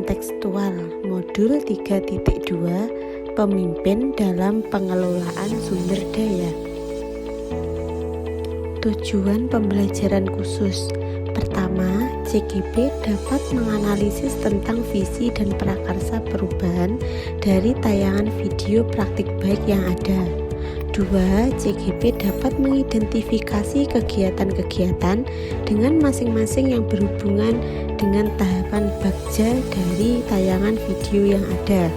kontekstual modul 3.2 Pemimpin dalam pengelolaan sumber daya. Tujuan pembelajaran khusus. Pertama, CGP dapat menganalisis tentang visi dan prakarsa perubahan dari tayangan video praktik baik yang ada. 2. CGP dapat mengidentifikasi kegiatan-kegiatan dengan masing-masing yang berhubungan dengan tahapan bagja dari tayangan video yang ada.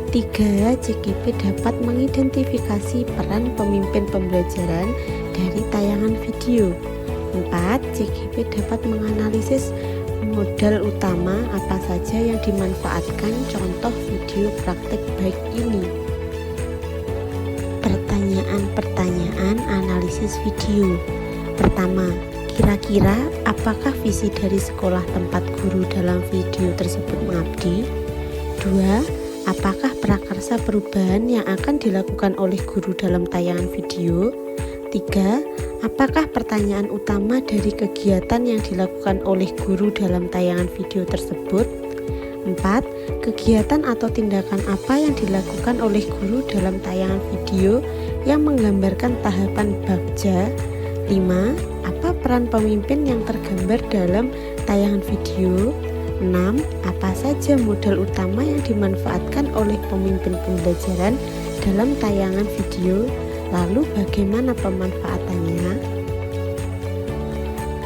3. CGP dapat mengidentifikasi peran pemimpin pembelajaran dari tayangan video. 4. CGP dapat menganalisis modal utama apa saja yang dimanfaatkan contoh video praktik baik ini. Pertanyaan analisis video. Pertama, kira-kira apakah visi dari sekolah tempat guru dalam video tersebut mengabdi? 2. Apakah prakarsa perubahan yang akan dilakukan oleh guru dalam tayangan video? 3. Apakah pertanyaan utama dari kegiatan yang dilakukan oleh guru dalam tayangan video tersebut? 4. Kegiatan atau tindakan apa yang dilakukan oleh guru dalam tayangan video yang menggambarkan tahapan bagja? 5. Apa peran pemimpin yang tergambar dalam tayangan video? 6. Apa saja modal utama yang dimanfaatkan oleh pemimpin pembelajaran dalam tayangan video? Lalu bagaimana pemanfaatannya?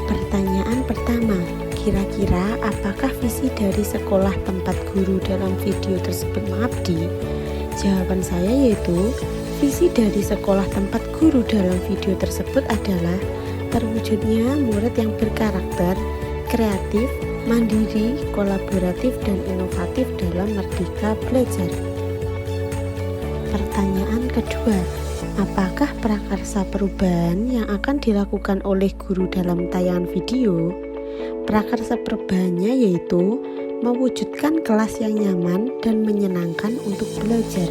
Pertanyaan pertama, kira-kira apakah visi dari sekolah tempat guru dalam video tersebut mengabdi? Jawaban saya yaitu, visi dari sekolah tempat guru dalam video tersebut adalah terwujudnya murid yang berkarakter, kreatif, mandiri, kolaboratif, dan inovatif dalam merdeka belajar. Pertanyaan kedua, apakah prakarsa perubahan yang akan dilakukan oleh guru dalam tayangan video? Prakarsa perubahannya yaitu mewujudkan kelas yang nyaman dan menyenangkan untuk belajar.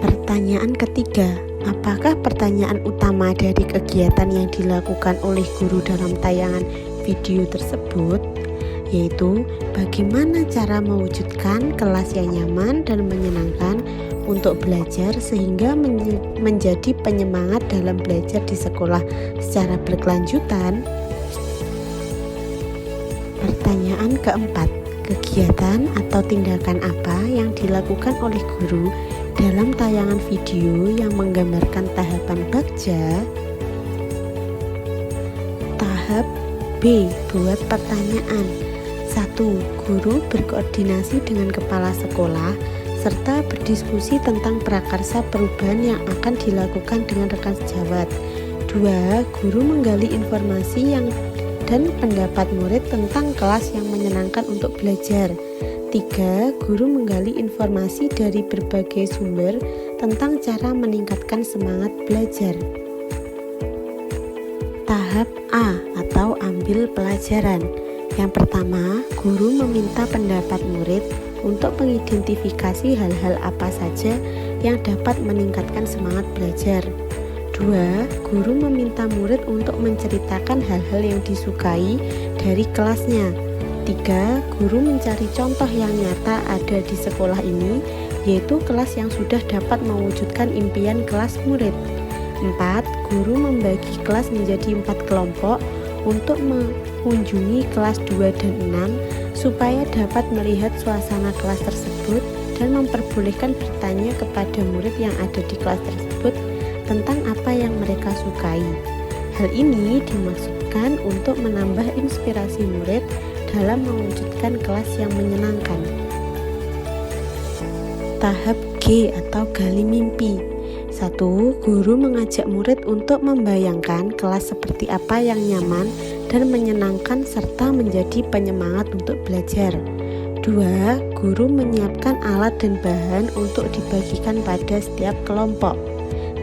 Pertanyaan ketiga, apakah pertanyaan utama dari kegiatan yang dilakukan oleh guru dalam tayangan video tersebut? Yaitu bagaimana cara mewujudkan kelas yang nyaman dan menyenangkan untuk belajar sehingga menjadi penyemangat dalam belajar di sekolah secara berkelanjutan. Pertanyaan keempat, kegiatan atau tindakan apa yang dilakukan oleh guru dalam tayangan video yang menggambarkan tahapan bagja? Tahap B, buat pertanyaan. 1. Guru berkoordinasi dengan kepala sekolah serta berdiskusi tentang prakarsa perubahan yang akan dilakukan dengan rekan sejawat. 2. Guru menggali informasi dan pendapat murid tentang kelas yang menyenangkan untuk belajar. 3. Guru menggali informasi dari berbagai sumber tentang cara meningkatkan semangat belajar. Tahap A atau ambil pelajaran. Yang pertama, guru meminta pendapat murid untuk mengidentifikasi hal-hal apa saja yang dapat meningkatkan semangat belajar. 2. Guru meminta murid untuk menceritakan hal-hal yang disukai dari kelasnya. 3. Guru mencari contoh yang nyata ada di sekolah ini, yaitu kelas yang sudah dapat mewujudkan impian kelas murid. 4. Guru membagi kelas menjadi 4 kelompok untuk mengunjungi kelas 2 dan 6 supaya dapat melihat suasana kelas tersebut dan memperbolehkan bertanya kepada murid yang ada di kelas tersebut tentang apa yang mereka sukai. Hal ini dimaksudkan untuk menambah inspirasi murid dalam mewujudkan kelas yang menyenangkan. Tahap G atau gali mimpi. 1. Guru mengajak murid untuk membayangkan kelas seperti apa yang nyaman dan menyenangkan serta menjadi penyemangat untuk belajar. 2. Guru menyiapkan alat dan bahan untuk dibagikan pada setiap kelompok.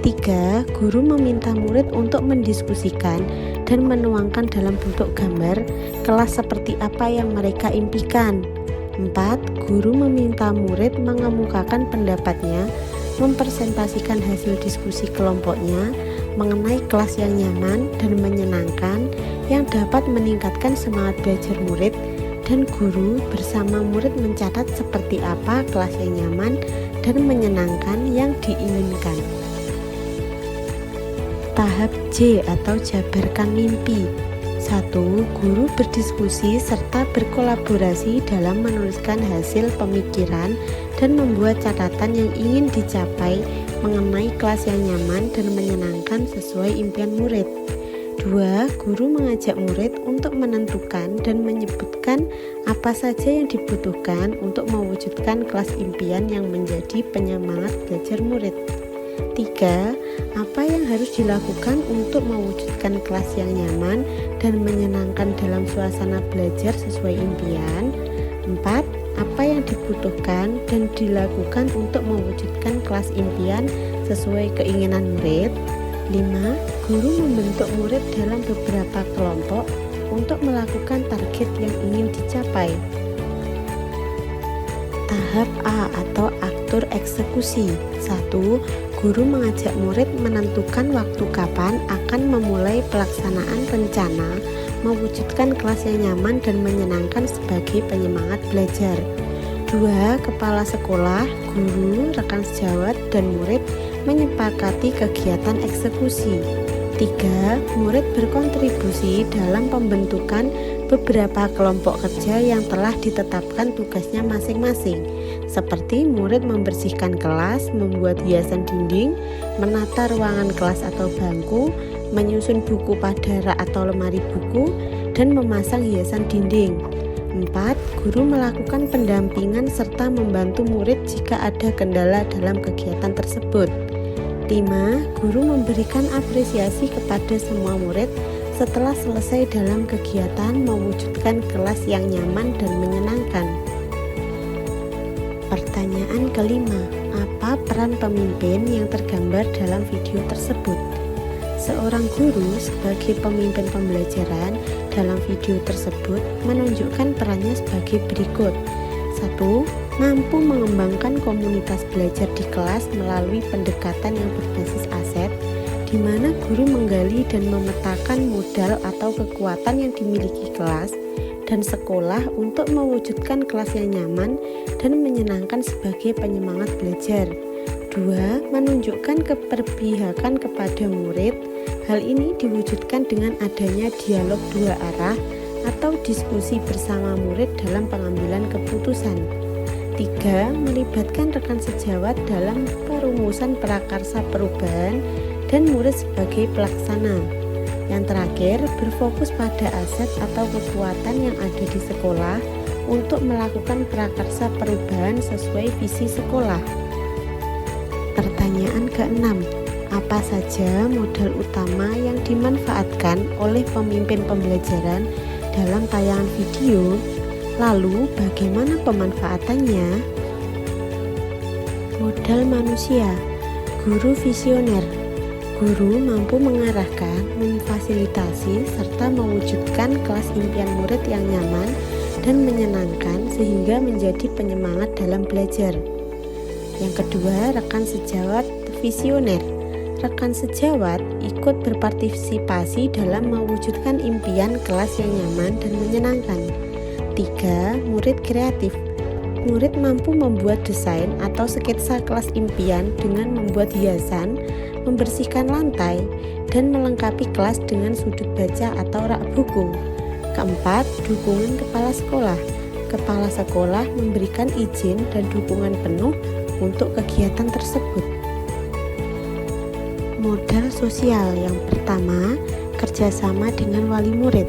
3. Guru meminta murid untuk mendiskusikan dan menuangkan dalam bentuk gambar kelas seperti apa yang mereka impikan. 4. Guru meminta murid mengemukakan pendapatnya, mempresentasikan hasil diskusi kelompoknya mengenai kelas yang nyaman dan menyenangkan yang dapat meningkatkan semangat belajar murid dan guru bersama murid mencatat seperti apa kelas yang nyaman dan menyenangkan yang diinginkan. Tahap J atau jabarkan mimpi. 1. Guru berdiskusi serta berkolaborasi dalam menuliskan hasil pemikiran dan membuat catatan yang ingin dicapai mengenai kelas yang nyaman dan menyenangkan sesuai impian murid. 2. Guru mengajak murid untuk menentukan dan menyebutkan apa saja yang dibutuhkan untuk mewujudkan kelas impian yang menjadi penyemangat belajar murid. 3. Apa yang harus dilakukan untuk mewujudkan kelas yang nyaman dan menyenangkan dalam suasana belajar sesuai impian. 4. Apa yang dibutuhkan dan dilakukan untuk mewujudkan kelas impian sesuai keinginan murid. 5. Guru membentuk murid dalam beberapa kelompok untuk melakukan target yang ingin dicapai. Tahap A atau atur eksekusi. 1. Guru mengajak murid menentukan waktu kapan akan memulai pelaksanaan rencana mewujudkan kelas yang nyaman dan menyenangkan sebagai penyemangat belajar. 2. Kepala sekolah, guru, rekan sejawat, dan murid menyepakati kegiatan eksekusi. 3. Murid berkontribusi dalam pembentukan beberapa kelompok kerja yang telah ditetapkan tugasnya masing-masing, seperti murid membersihkan kelas, membuat hiasan dinding, menata ruangan kelas atau bangku, menyusun buku pada rak atau lemari buku, dan memasang hiasan dinding. 4. Guru melakukan pendampingan serta membantu murid jika ada kendala dalam kegiatan tersebut. 5. Guru memberikan apresiasi kepada semua murid setelah selesai dalam kegiatan mewujudkan kelas yang nyaman dan menyenangkan. Pertanyaan kelima, apa peran pemimpin yang tergambar dalam video tersebut? Seorang guru sebagai pemimpin pembelajaran dalam video tersebut menunjukkan perannya sebagai berikut. 1. Mampu mengembangkan komunitas belajar di kelas melalui pendekatan yang berbasis aset, di mana guru menggali dan memetakan modal atau kekuatan yang dimiliki kelas dan sekolah untuk mewujudkan kelas yang nyaman dan menyenangkan sebagai penyemangat belajar. 2. Menunjukkan keberpihakan kepada murid. Hal ini diwujudkan dengan adanya dialog dua arah atau diskusi bersama murid dalam pengambilan keputusan. 3. Melibatkan rekan sejawat dalam perumusan prakarsa perubahan dan murid sebagai pelaksana. Yang terakhir, berfokus pada aset atau kekuatan yang ada di sekolah untuk melakukan prakarsa perubahan sesuai visi sekolah. Pertanyaan ke-6, apa saja modal utama yang dimanfaatkan oleh pemimpin pembelajaran dalam tayangan video? Lalu, bagaimana pemanfaatannya? Modal manusia. Guru visioner. Guru mampu mengarahkan, memfasilitasi, serta mewujudkan kelas impian murid yang nyaman dan menyenangkan sehingga menjadi penyemangat dalam belajar. Yang kedua, rekan sejawat visioner. Rekan sejawat ikut berpartisipasi dalam mewujudkan impian kelas yang nyaman dan menyenangkan. 3. Murid kreatif. Murid mampu membuat desain atau sketsa kelas impian dengan membuat hiasan, membersihkan lantai, dan melengkapi kelas dengan sudut baca atau rak buku. Keempat, dukungan kepala sekolah. Kepala sekolah memberikan izin dan dukungan penuh untuk kegiatan tersebut. Modal sosial yang pertama, kerjasama dengan wali murid.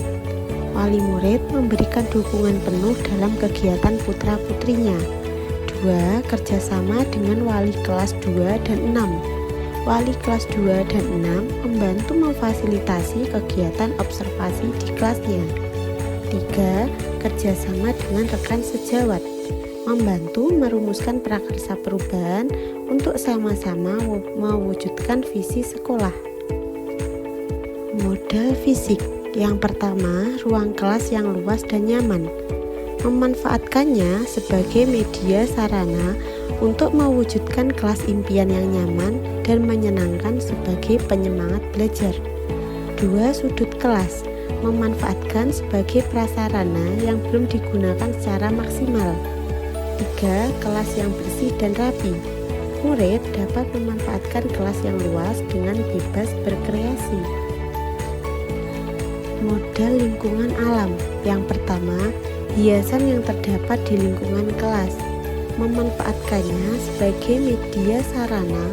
Wali murid memberikan dukungan penuh dalam kegiatan putra-putrinya. 2. Kerjasama dengan wali kelas 2 dan 6. Wali kelas 2 dan 6 membantu memfasilitasi kegiatan observasi di kelasnya. 3. Kerjasama dengan rekan sejawat, membantu merumuskan prakarsa perubahan untuk sama-sama mewujudkan visi sekolah. Modal fisik. Yang pertama, ruang kelas yang luas dan nyaman. Memanfaatkannya sebagai media sarana untuk mewujudkan kelas impian yang nyaman dan menyenangkan sebagai penyemangat belajar. 2. Sudut kelas. memanfaatkan sebagai prasarana yang belum digunakan secara maksimal. 3. Kelas yang bersih dan rapi. Murid dapat memanfaatkan kelas yang luas dengan bebas berkreasi. Modal lingkungan alam. Yang pertama, hiasan yang terdapat di lingkungan kelas. Memanfaatkannya sebagai media sarana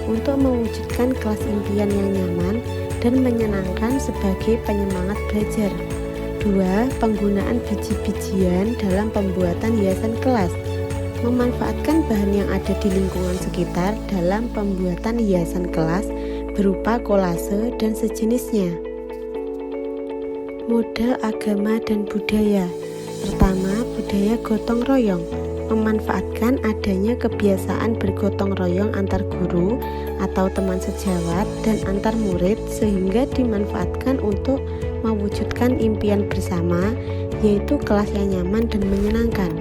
untuk mewujudkan kelas impian yang nyaman dan menyenangkan sebagai penyemangat belajar. 2. Penggunaan biji-bijian dalam pembuatan hiasan kelas. Memanfaatkan bahan yang ada di lingkungan sekitar dalam pembuatan hiasan kelas berupa kolase dan sejenisnya. Modal agama dan budaya. Pertama, budaya gotong royong. Memanfaatkan adanya kebiasaan bergotong royong antar guru atau teman sejawat dan antar murid sehingga dimanfaatkan untuk mewujudkan impian bersama, yaitu kelas yang nyaman dan menyenangkan.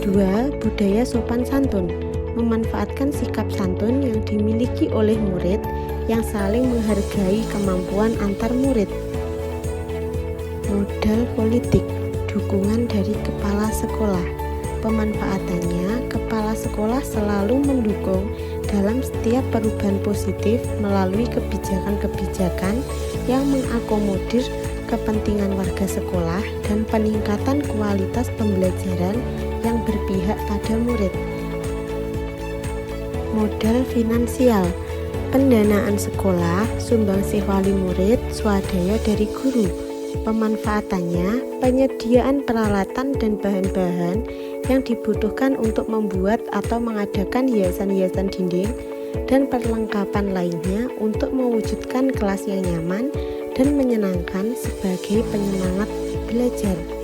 2. Budaya sopan santun. Memanfaatkan sikap santun yang dimiliki oleh murid yang saling menghargai kemampuan antar murid. Modal politik. Dukungan dari kepala sekolah. Pemanfaatannya, kepala sekolah selalu mendukung dalam setiap perubahan positif melalui kebijakan-kebijakan yang mengakomodir kepentingan warga sekolah dan peningkatan kualitas pembelajaran yang berpihak pada murid. Modal finansial. Pendanaan sekolah, sumbangsih wali murid, swadaya dari guru. Pemanfaatannya, penyediaan peralatan dan bahan-bahan yang dibutuhkan untuk membuat atau mengadakan hiasan-hiasan dinding dan perlengkapan lainnya untuk mewujudkan kelas yang nyaman dan menyenangkan sebagai penyemangat belajar.